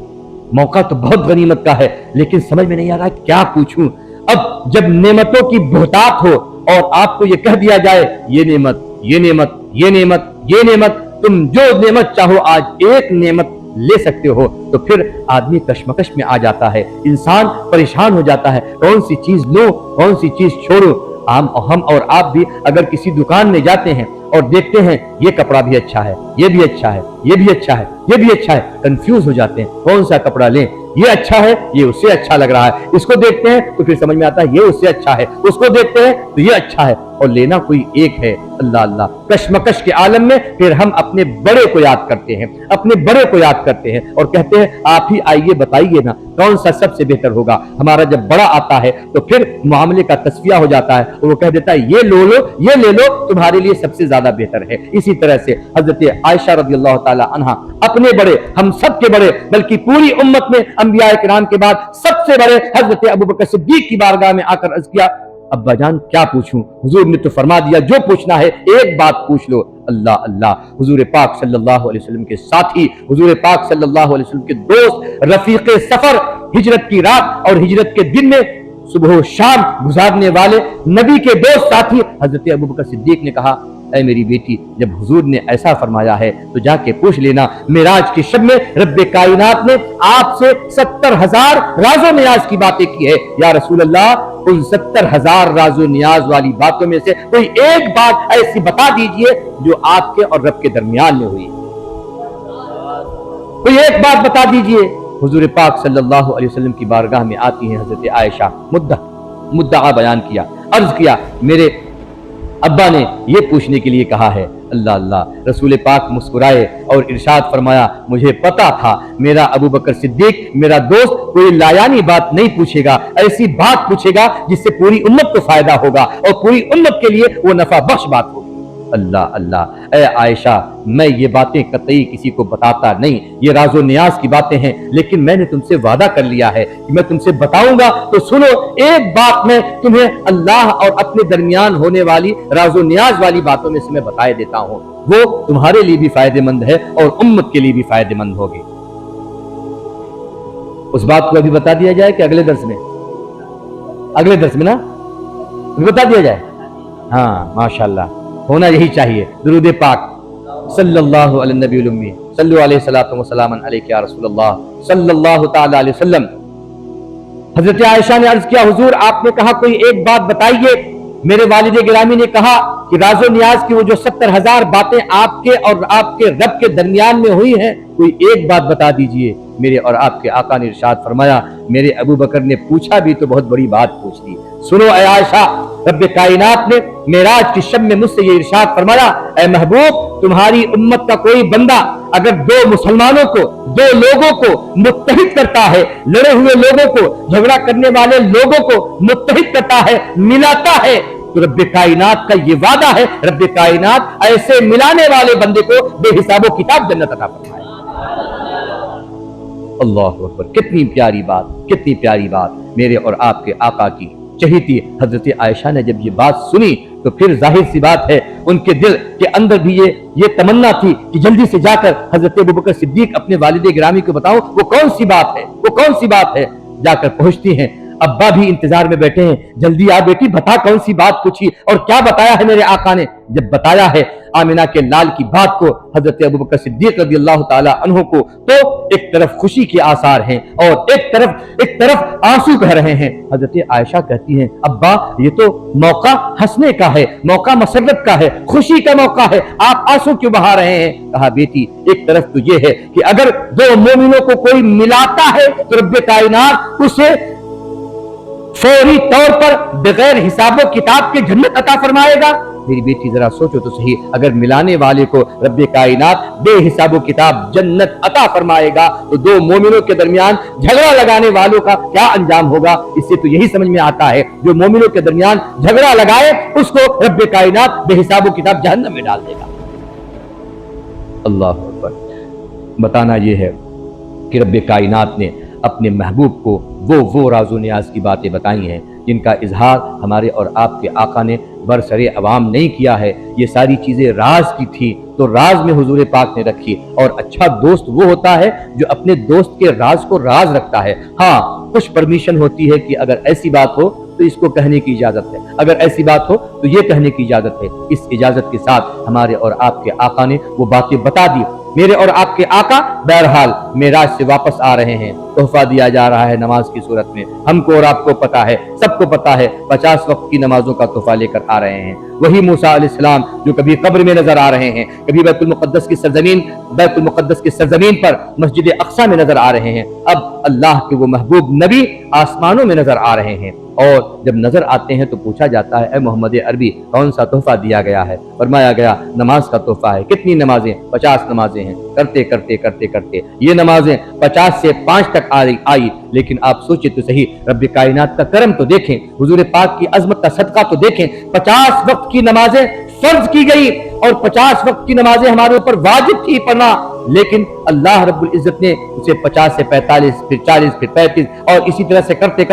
मौका तो बहुत गनीमत का है, लेकिन समझ में नहीं आ रहा क्या पूछूं। अब जब नेमतों की बहुतात हो और आपको ये कह दिया जाए, ये नेमत, ये नेमत, ये नेमत, ये नेमत, तुम जो नेमत चाहो आज एक नेमत ले सकते हो, तो फिर आदमी कश्मकश में आ जाता है, इंसान परेशान हो जाता है, कौन सी चीज लो, कौन सी चीज छोड़ो। हम और आप भी अगर किसी दुकान में जाते हैं और देखते हैं ये कपड़ा भी अच्छा है, ये भी अच्छा है, ये भी अच्छा है, ये भी अच्छा है, कंफ्यूज हो जाते हैं कौन सा कपड़ा लें, ये अच्छा है, ये उससे अच्छा लग रहा है, इसको देखते हैं तो फिर समझ में आता है ये उससे अच्छा है, उसको देखते हैं तो ये अच्छा है, और लेना कोई एक है। अल्लाह अल्लाह। कश्मकश के आलम में फिर हम अपने बड़े को याद करते हैं, अपने बड़े को याद करते हैं और कहते हैं आप ही आइए बताइए ना कौन सा सबसे बेहतर होगा। हमारा जब बड़ा आता है तो फिर मामले का तस्फिया हो जाता है और वो कह देता है ये लो लो, ये ले लो, तुम्हारे लिए सबसे ज्यादा बेहतर है। इसी तरह से हजरत आयशा रज़ियल्लाहु ताला अन्हा अपने बड़े, हम सब के बड़े, बल्कि पूरी उम्मत में अंबिया किराम के बाद सबसे बड़े हजरत अबू बकर सिद्दीक की बारगाह में आकर अर्ज किया, अब्बा जान क्या पूछूं? हुजूर ने तो फरमा दिया जो पूछना है एक बात पूछ लो। अल्लाह अल्लाह। हुजूर पाक सल्लल्लाहु अलैहि वसल्लम के साथी, हुजूर पाक सल्लल्लाहु अलैहि वसल्लम के दोस्त, रफीके सफर, हिजरत की रात और हिजरत के दिन में सुबह शाम गुजारने वाले नबी के दोस्त साथी हजरत अबू बकर सिद्दीक ने कहा, ऐ मेरी बेटी जब हुजूर ने ऐसा फरमाया है तो जाके पूछ लेना। मेराज के शब में रब्बे कायनात ने आपसे 70,000 राजो नियाज की बातें की है। या रसूल अल्लाह, उन 70,000 राजो नियाज वाली बातों में से कोई एक बात ऐसी बता दीजिए जो आपके और रब के दरमियान में हुई, कोई एक बात बता दीजिए। हुजूर पाक सल्लल्लाहु अलैहि वसल्लम की बारगाह में आती हैं हजरत आयशा, मुद्दा बयान किया, अर्ज किया, मेरे अब्बा ने ये पूछने के लिए कहा है। अल्लाह अल्लाह। रसूल पाक मुस्कुराए और इरशाद फरमाया, मुझे पता था मेरा अबू बकर सिद्दीक, मेरा दोस्त कोई लायानी बात नहीं पूछेगा, ऐसी बात पूछेगा जिससे पूरी उम्मत को फायदा होगा और पूरी उम्मत के लिए वो नफा बख्श बात होगी। اللہ اللہ، اے عائشہ میں یہ باتیں قطعی کسی کو بتاتا نہیں، یہ راز و نیاز کی باتیں ہیں، لیکن میں نے تم سے وعدہ کر لیا ہے کہ میں تم سے بتاؤں گا تو سنو۔ ایک بات میں تمہیں اللہ اور اپنے درمیان ہونے والی راز و نیاز والی باتوں میں سے میں بتائے دیتا ہوں، وہ تمہارے لیے بھی فائدہ مند ہے اور امت کے لیے بھی فائدہ مند ہوگی۔ اس بات کو ابھی بتا دیا جائے کہ اگلے درس میں؟ اگلے درس میں نا بتا دیا جائے؟ ہاں ماشاءاللہ، ہونا یہی چاہیے۔ درود پاک صلی اللہ علی النبی الامی، صلو علیہ الصلوۃ والسلام علیک یا رسول اللہ صلی اللہ تعالی علیہ وسلم۔ حضرت عائشہ نے عرض کیا حضور آپ نے کہا کوئی ایک بات بتائیے۔ میرے والد گرامی نے کہا کہ راز و نیاز کی وہ جو 70,000 باتیں آپ کے اور آپ کے رب کے درمیان میں ہوئی ہیں، کوئی ایک بات بتا دیجئے۔ میرے اور آپ کے آقا نے ارشاد فرمایا، میرے ابو بکر نے پوچھا بھی تو بہت بڑی بات پوچھ لی۔ سنو اے عائشہ، رب کائنات نے معراج کی شب میں مجھ سے یہ ارشاد فرمایا، اے محبوب تمہاری امت کا کوئی بندہ اگر دو مسلمانوں کو، دو لوگوں کو متحد کرتا ہے، لڑے ہوئے لوگوں کو، جھگڑا کرنے والے لوگوں کو متحد کرتا ہے، ملاتا ہے، تو رب کائنات کا یہ وعدہ ہے، رب کائنات ایسے ملانے والے بندے کو بے حساب و کتاب جنت عطا فرمائے۔ اللہ اکبر، کتنی پیاری بات، کتنی پیاری بات۔ میرے اور آپ کے آقا کی چہیتی حضرت عائشہ نے جب یہ بات سنی تو پھر ظاہر سی بات ہے ان کے دل کے اندر بھی یہ تمنا تھی کہ جلدی سے جا کر حضرت ابوبکر صدیق اپنے والد گرامی کو بتاؤ وہ کون سی بات ہے، وہ کون سی بات ہے۔ جا کر پہنچتی ہیں، ابا بھی انتظار میں بیٹھے ہیں، جلدی آ بیٹی بتا کون سی بات پوچھی اور کیا بتایا ہے میرے آقا نے۔ جب بتایا ہے آمنہ کے لال کی بات کو حضرت ابوبکر صدیق رضی اللہ تعالی عنہ کو، تو ایک طرف خوشی کے آثار ہیں اور ایک طرف آنسو بہ رہے ہیں۔ حضرت عائشہ کہتی ہیں ابا یہ تو موقع ہنسنے کا ہے، موقع مسرت کا ہے، خوشی کا موقع ہے، آپ آنسو کیوں بہا رہے ہیں؟ کہا بیٹی ایک طرف تو یہ ہے کہ اگر دو مومنوں کو کوئی ملاتا ہے تو رب کائنات اسے فوری طور پر بغیر حساب و کتاب کے جنت عطا فرمائے گا۔ میری بیٹی ذرا سوچو تو صحیح، اگر ملانے والے کو رب کائنات بے حساب و کتاب جنت عطا فرمائے گا تو دو مومنوں کے درمیان جھگڑا لگانے والوں کا کیا انجام ہوگا؟ اس سے تو یہی سمجھ میں آتا ہے جو مومنوں کے درمیان جھگڑا لگائے اس کو رب کائنات بے حساب و کتاب جہنم میں ڈال دے گا۔ اللہ اکبر۔ بتانا یہ ہے کہ رب کائنات نے اپنے محبوب کو وہ راز و نیاز کی باتیں بتائی ہیں جن کا اظہار ہمارے اور آپ کے آقا نے برسر عوام نہیں کیا ہے۔ یہ ساری چیزیں راز کی تھی تو راز میں حضور پاک نے رکھی، اور اچھا دوست وہ ہوتا ہے جو اپنے دوست کے راز کو راز رکھتا ہے۔ ہاں کچھ پرمیشن ہوتی ہے کہ اگر ایسی بات ہو تو اس کو کہنے کی اجازت ہے، اگر ایسی بات ہو تو یہ کہنے کی اجازت ہے۔ اس اجازت کے ساتھ ہمارے اور آپ کے آقا نے وہ باتیں بتا دی۔ میرے اور آپ کے آقا بہرحال معراج سے واپس آ رہے ہیں، تحفہ دیا جا رہا ہے نماز کی صورت میں۔ ہم کو اور آپ کو پتا ہے، سب کو پتا ہے، 50 وقت کی نمازوں کا تحفہ لے کر آ رہے ہیں۔ وہی موسیٰ علیہ السلام جو کبھی قبر میں نظر آ رہے ہیں، کبھی بیت المقدس کی سرزمین پر مسجد اقصی میں نظر آ رہے ہیں، اب اللہ کے وہ محبوب نبی آسمانوں میں نظر آ رہے ہیں۔ اور جب نظر آتے ہیں تو پوچھا جاتا ہے اے محمد عربی کون سا تحفہ دیا گیا ہے؟ فرمایا گیا نماز کا تحفہ ہے۔ کتنی نمازیں؟ 50 نمازیں ہیں۔ کرتے کرتے یہ نمازیں 50 سے 5 تک آئی، لیکن آپ سوچیں تو صحیح، رب کائنات کا کرم تو دیکھیں، حضور پاک کی عظمت کا صدقہ تو دیکھیں۔ 50 وقت کی نمازیں فرض کی گئی اور 50 وقت کی نمازیں ہمارے اوپر واجب تھی پڑھنا، لیکن اللہ رب العزت نے اسے 50 سے 45 پھر 40 پھر 35 اور اسی طرح سے کرتے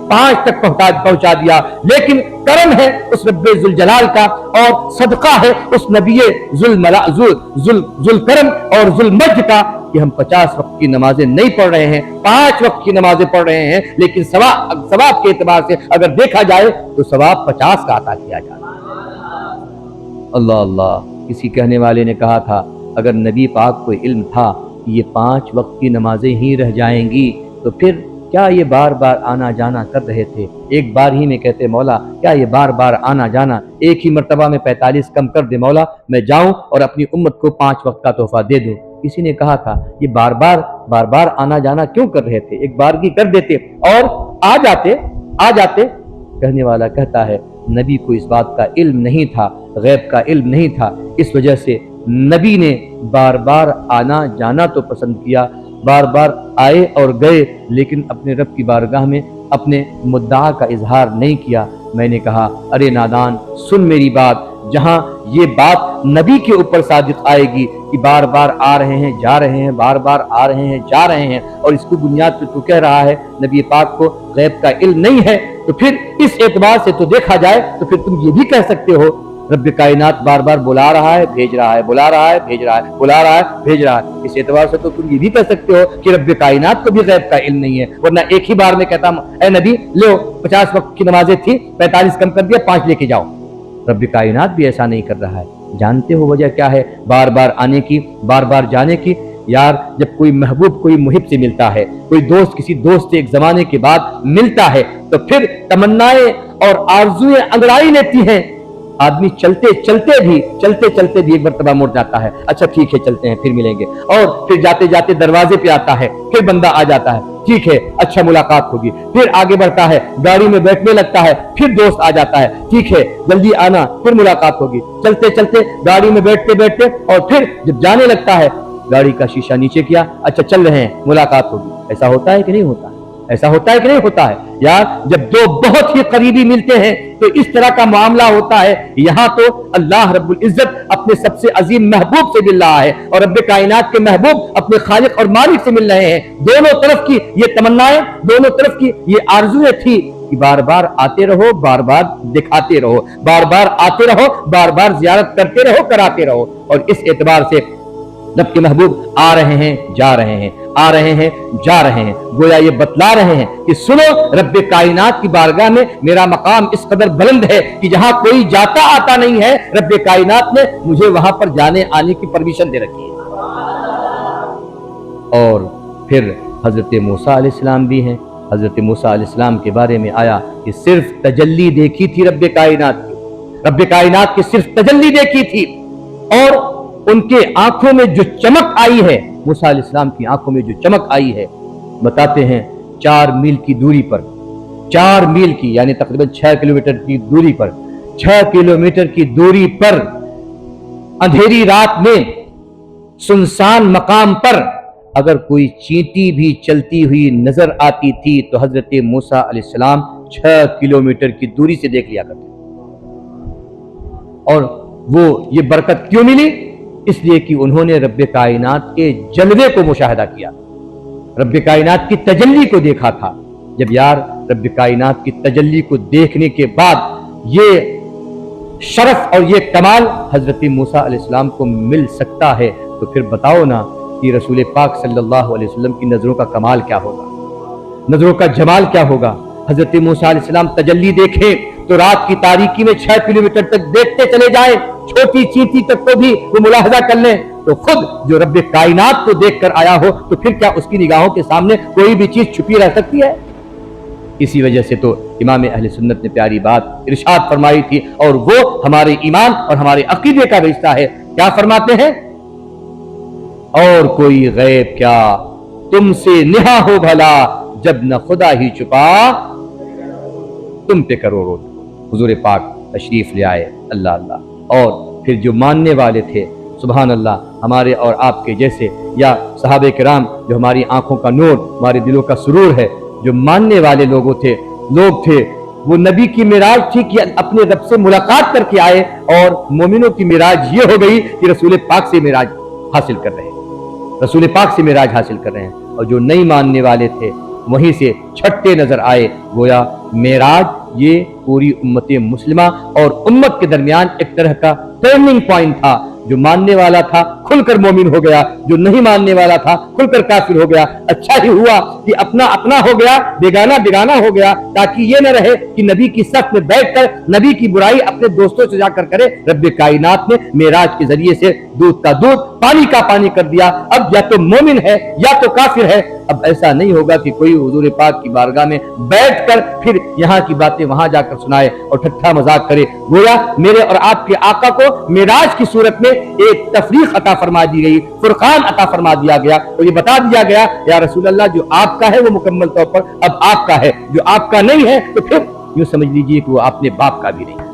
5 تک پہنچا دیا۔ لیکن کرم ہے اس رب ذوالجلال کا اور صدقہ ہے اس نبی ذوالکرم اور ذوالمجد کا کہ ہم 50 وقت کی نمازیں نہیں پڑھ رہے ہیں، 5 وقت کی نمازیں پڑھ رہے ہیں، لیکن ثواب کے اعتبار سے اگر دیکھا جائے تو ثواب 50 کا عطا کیا جائے۔ اللہ اللہ۔ کسی کہنے والے نے کہا تھا اگر نبی پاک کو علم تھا کہ یہ 5 وقت کی نمازیں ہی رہ جائیں گی تو پھر کیا یہ بار بار آنا جانا کر رہے تھے؟ ایک بار ہی میں کہتے مولا کیا یہ بار بار آنا جانا، ایک ہی مرتبہ میں 45 کم کر دے مولا، میں جاؤں اور اپنی امت کو 5 وقت کا تحفہ دے دوں۔ کسی نے کہا تھا یہ بار بار آنا جانا کیوں کر رہے تھے؟ ایک بار کی کر دیتے اور آ جاتے۔ کہنے والا کہتا ہے نبی کو اس بات کا علم نہیں تھا، غیب کا علم نہیں تھا، اس وجہ سے نبی نے بار بار آنا جانا تو پسند کیا، بار بار آئے اور گئے، لیکن اپنے رب کی بارگاہ میں اپنے مدعا کا اظہار نہیں کیا۔ میں نے کہا ارے نادان سن میری بات، जहां ये बात नबी के ऊपर सादिक आएगी कि बार बार आ रहे हैं जा रहे हैं, बार बार आ रहे हैं जा रहे हैं, और इसकी बुनियाद पे तू कह रहा है नबी पाक को गैब का इल्म नहीं है, तो फिर इस एतबार से तो देखा जाए तो फिर तुम ये भी कह सकते हो रब्बे कायनात बार बार बुला रहा है, भेज रहा है, बुला रहा है, भेज रहा है, बुला रहा है, भेज रहा है। इस एतबार से तो तुम ये भी कह सकते हो कि रब्बे कायनात को भी गैब का इल्म नहीं है, वरना एक ही बार में कहता ऐ नबी लो 50 वक्त की नमाजें थी 45 कम कर दिया 5 लेके जाओ। रब्बे कायनात भी ऐसा नहीं कर रहा है। जानते हो वजह क्या है बार बार आने की, बार बार जाने की? यार जब कोई महबूब कोई मुहिब से मिलता है, कोई दोस्त किसी दोस्त से एक जमाने के बाद मिलता है, तो फिर तमन्नाएं और आरज़ुएं अंगड़ाई लेती हैं। आदमी चलते चलते भी एक मरतबा मुड़ जाता है, अच्छा ठीक है चलते हैं फिर मिलेंगे, और फिर जाते जाते दरवाजे पे आता है, फिर बंदा आ जाता है, ठीक है अच्छा मुलाकात होगी, फिर आगे बढ़ता है, गाड़ी में बैठने लगता है, फिर दोस्त आ जाता है, ठीक है जल्दी आना, फिर मुलाकात होगी। चलते चलते गाड़ी में बैठते बैठते और फिर जब जाने लगता है, गाड़ी का शीशा नीचे किया, अच्छा चल रहे हैं मुलाकात होगी। ऐसा होता है कि नहीं होता? ऐसा होता है कि नहीं होता है? यार जब दो बहुत ही करीबी मिलते हैं तो इस तरह का मामला होता है। यहाँ तो अल्लाह रब्बुल इज्जत अपने सबसे अजीम महबूब से मिल रहा है और रब्बे कायनात के महबूब अपने खालिक और मालिक से मिल रहे हैं। दोनों तरफ की ये तमन्नाएं, दोनों तरफ की ये आरज़ुएं थी कि बार बार आते रहो, बार बार दिखाते रहो, बार बार आते रहो, बार बार जियारत करते रहो, कराते रहो। और इस एतबार से रब के महबूब आ रहे हैं जा रहे हैं, आ रहे हैं जा रहे हैं, गोया ये बतला रहे हैं कि सुनो रब्बे कायनात की बारगाह में मेरा मकाम इस कदर बुलंद है कि जहां कोई जाता आता नहीं है, रब्बे कायनात ने मुझे वहां पर जाने आने की परमिशन दे रखी है। और फिर हजरत मूसा अलैहिस्सलाम भी हैं। हजरत मूसा अलैहिस्सलाम के बारे में आया कि सिर्फ तजल्ली देखी थी रब्बे कायनात की, रब्बे कायनात की सिर्फ तजल्ली देखी थी, और उनके आंखों में जो चमक आई है, मूसा अलैहिस्सलाम की आंखों में जो चमक आई है, बताते हैं 4 मील की दूरी पर, 4 मील की यानी तकरीबन 6 किलोमीटर की दूरी पर, 6 किलोमीटर की दूरी पर अंधेरी रात में सुनसान मकाम पर अगर कोई चींटी भी चलती हुई नजर आती थी तो हजरत मूसा अलैहिस्सलाम 6 किलोमीटर की दूरी से देख लिया करते। और वो ये बरकत क्यों मिली? इसलिए कि उन्होंने रब्बे कायनात के जलवे को मुशाहिदा किया, रब्बे कायनात की तजल्ली को देखा था। जब यार रब्बे कायनात की तजल्ली को देखने के बाद ये शरफ और ये कमाल हजरत मूसा अलैहिस्सलाम को मिल सकता है, तो फिर बताओ ना कि रसूल पाक सल्लल्लाहु अलैहि वसल्लम की नजरों का कमाल क्या होगा, नजरों का जमाल क्या होगा। हजरत मूसा अलैहिस्सलाम तजल्ली देखे तो रात की तारीकी में 6 किलोमीटर तक देखते चले जाए, छोटी चींटी तक को भी वो मुलाहजा कर ले, तो खुद जो रब्बे कायनात को देख कर आया हो तो फिर क्या उसकी निगाहों के सामने कोई भी चीज छुपी रह सकती है? इसी वजह से तो इमाम अहले सुन्नत ने प्यारी बात इरशाद फरमाई थी, और वो हमारे ईमान और हमारे अकीदे का रिश्ता है। क्या फरमाते हैं? और कोई गैब क्या तुमसे निहा हो भला, जब न खुदा ही छुपा तुम पे करो रोज। हुजूर पाक तशरीफ ले आए, अल्लाह अल्लाह। और फिर जो मानने वाले थे, सुभान अल्लाह, हमारे और आपके जैसे या सहाबे किराम जो हमारी आंखों का नूर, हमारे दिलों का सुरूर है, जो मानने वाले लोग थे, वो नबी की मिराज थी कि अपने रब से मुलाकात करके आए, और मोमिनों की मिराज ये हो गई कि रसूल पाक से मिराज हासिल कर रहे हैं, रसूल पाक से मिराज हासिल कर रहे हैं। और जो नहीं मानने वाले थे वहीं से छट्टे नजर आए। गोया मेराज ये पूरी उम्मत मुस्लिमा और उम्मत के दरमियान एक तरह का टर्निंग पॉइंट था। जो मानने वाला था खुलकर मोमिन हो गया, जो नहीं मानने वाला था खुलकर काफिर हो गया। अच्छा ही हुआ कि अपना अपना हो गया, बेगाना बेगाना हो गया, ताकि ये न रहे कि नबी की सफ में बैठकर नबी की बुराई अपने दोस्तों से जाकर करे। रब्बे कायनात ने मेराज के जरिए से दूध का दूध, पानी का पानी कर दिया। अब या तो मोमिन है या तो काफिर है। अब ऐसा नहीं होगा कि कोई हुजूर पाक की बारगाह में बैठकर फिर यहाँ की बातें वहां जाकर सुनाए और ठट्ठा मजाक करे। गोया मेरे और आपके आका को मेराज की सूरत में एक तफरीक अता फरमा दी गई, फुरकान अता फरमा दिया गया, और ये बता दिया गया या रसूल अल्लाह जो आपका है वो मुकम्मल तौर पर अब आपका है, जो आपका नहीं है तो फिर यूं समझ लीजिए कि वो अपने बाप का भी नहीं।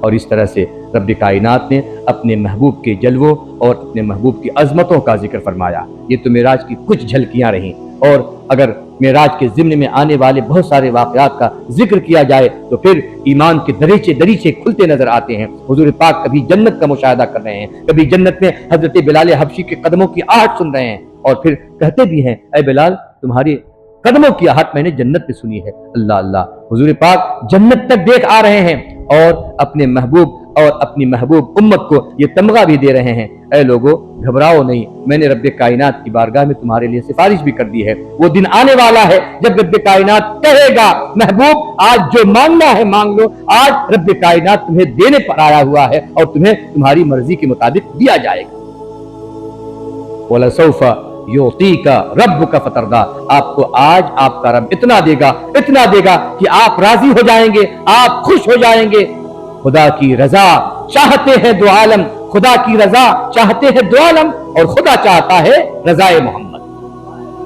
और इस तरह से रब्बे कायनात ने अपने महबूब के जलवों और अपने महबूब की अजमतों का जिक्र फरमाया। ये तो मेराज की कुछ झलकियां रहीं। اور اگر معراج کے ضمن میں آنے والے بہت سارے واقعات کا ذکر کیا جائے تو پھر ایمان کے دریچے کھلتے نظر آتے ہیں۔ حضور پاک کبھی جنت کا مشاہدہ کر رہے ہیں، کبھی جنت میں حضرت بلال حبشی کے قدموں کی آہٹ سن رہے ہیں، اور پھر کہتے بھی ہیں اے بلال تمہاری قدموں کی آہٹ میں نے جنت میں سنی ہے۔ اللہ اللہ، حضور پاک جنت تک دیکھ آ رہے ہیں اور اپنے محبوب اور اپنی محبوب امت کو یہ تمغہ بھی دے رہے ہیں، اے لوگو گھبراؤ نہیں، میں نے رب کائنات کی بارگاہ میں تمہارے لیے سفارش بھی کر دی ہے۔ وہ دن آنے والا ہے جب رب کائنات کہے گا محبوب آج جو مانگنا ہے مانگ لو، آج رب کائنات تمہیں دینے پر آیا ہوا ہے اور تمہیں تمہاری مرضی کے مطابق دیا جائے گا۔ وَلَسَوْفَ يُعْطِيكَ رَبُّكَ فَتَرْضَىٰ، آپ کو آج آپ کا رب اتنا دے گا کہ آپ راضی ہو جائیں گے، آپ خوش ہو جائیں گے۔ خدا کی رضا چاہتے ہیں دو عالم، خدا کی رضا چاہتے ہیں دو عالم، اور خدا چاہتا ہے رضائے محمد،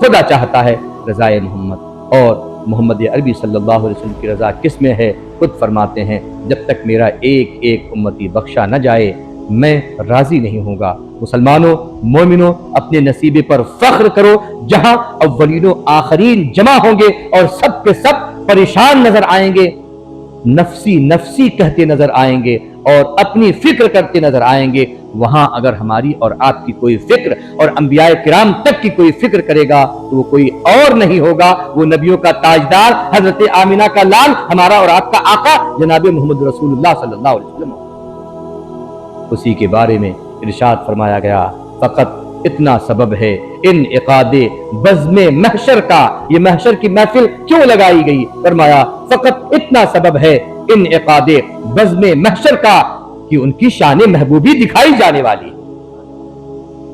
خدا چاہتا ہے رضائے محمد۔ اور محمد عربی صلی اللہ علیہ وسلم کی رضا کس میں ہے؟ خود فرماتے ہیں جب تک میرا ایک ایک امتی بخشا نہ جائے میں راضی نہیں ہوں گا۔ مسلمانوں، مومنوں، اپنے نصیبے پر فخر کرو جہاں اولین و آخرین جمع ہوں گے اور سب کے سب پریشان نظر آئیں گے، نفسی نفسی کہتے نظر آئیں گے اور اپنی فکر کرتے نظر آئیں گے۔ وہاں اگر ہماری اور آپ کی کوئی فکر اور انبیاء کرام تک کی کوئی فکر کرے گا تو وہ کوئی اور نہیں ہوگا، وہ نبیوں کا تاجدار حضرت آمینہ کا لال، ہمارا اور آپ کا آقا جناب محمد رسول اللہ صلی اللہ علیہ وسلم۔ اسی کے بارے میں ارشاد فرمایا گیا فقط اتنا سبب ہے انعقاد بزم محشر کا، یہ محشر کی محفل کیوں لگائی گئی؟ فرمایا فقط اتنا سبب ہے انعقاد بزم محشر کا کہ ان کی شان محبوبی دکھائی جانے والی۔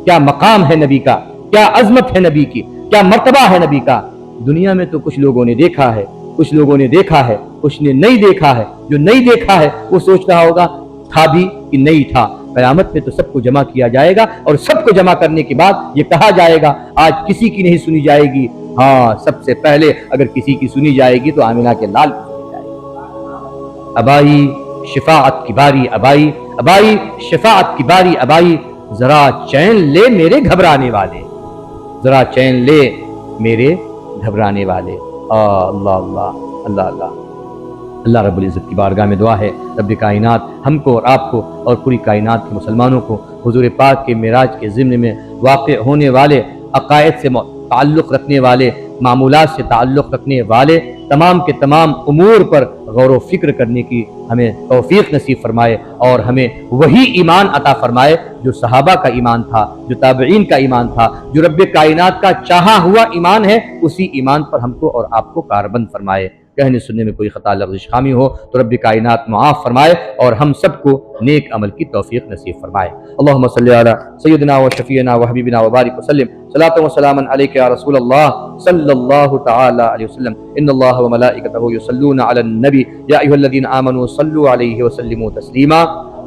کیا مقام ہے نبی کا، کیا عظمت ہے نبی کی، کیا مرتبہ ہے نبی کا۔ دنیا میں تو کچھ لوگوں نے دیکھا ہے، کچھ لوگوں نے دیکھا ہے، کچھ نے نہیں دیکھا ہے۔ جو نہیں دیکھا ہے وہ سوچ رہا ہوگا تھا بھی کہ نہیں تھا۔ قیامت میں تو سب کو جمع کیا جائے گا اور سب کو جمع کرنے کے بعد یہ کہا جائے گا آج کسی کی نہیں سنی جائے گی، ہاں سب سے پہلے اگر کسی کی سنی جائے گی تو آمینہ کے لال کی سنی جائے گی۔ ابائی شفاعت کی باری، ابائی شفاعت کی باری، ابائی ذرا چین لے میرے گھبرانے والے، ذرا چین لے میرے گھبرانے والے۔ اللہ اللہ اللہ اللہ اللہ رب العزت کی بارگاہ میں دعا ہے رب کائنات ہم کو اور آپ کو اور پوری کائنات کے مسلمانوں کو حضور پاک کے معراج کے ضمن میں واقع ہونے والے عقائد سے تعلق رکھنے والے، معمولات سے تعلق رکھنے والے تمام کے تمام امور پر غور و فکر کرنے کی ہمیں توفیق نصیب فرمائے اور ہمیں وہی ایمان عطا فرمائے جو صحابہ کا ایمان تھا، جو تابعین کا ایمان تھا، جو رب کائنات کا چاہا ہوا ایمان ہے، اسی ایمان پر ہم کو اور آپ کو کاربند فرمائے۔ کہنے سننے میں کوئی خطا لفظ خامی ہو تو رب کائنات معاف فرمائے اور ہم سب کو نیک عمل کی توفیق نصیب فرمائے۔ اللہم صلی علی سیدنا و شفیعنا و حبیبنا و بارک وسلم، صلاۃ و سلاما علیک یا رسول اللہ صلی اللہ تعالی علیہ وسلم۔ ان اللہ و ملائکتہ یصلون علی النبی یا ایھا الذین آمنوا صلوا علیہ وسلموا تسلیما۔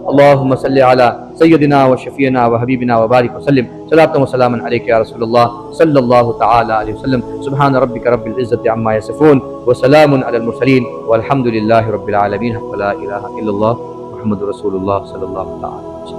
اللہم صلی علی سیدنا و شفیعنا و حبیبنا و بارک وسلم، صلاۃ و سلاما علیک یا رسول اللہ صلی اللہ تعالی علیہ وسلم۔ سبحان ربک رب العزۃ عما یصفون وسلام علی المرسلین والحمد للہ رب العالمین۔ لا الہ الا اللہ محمد رسول اللہ صلی اللہ تعالی علیہ وسلم۔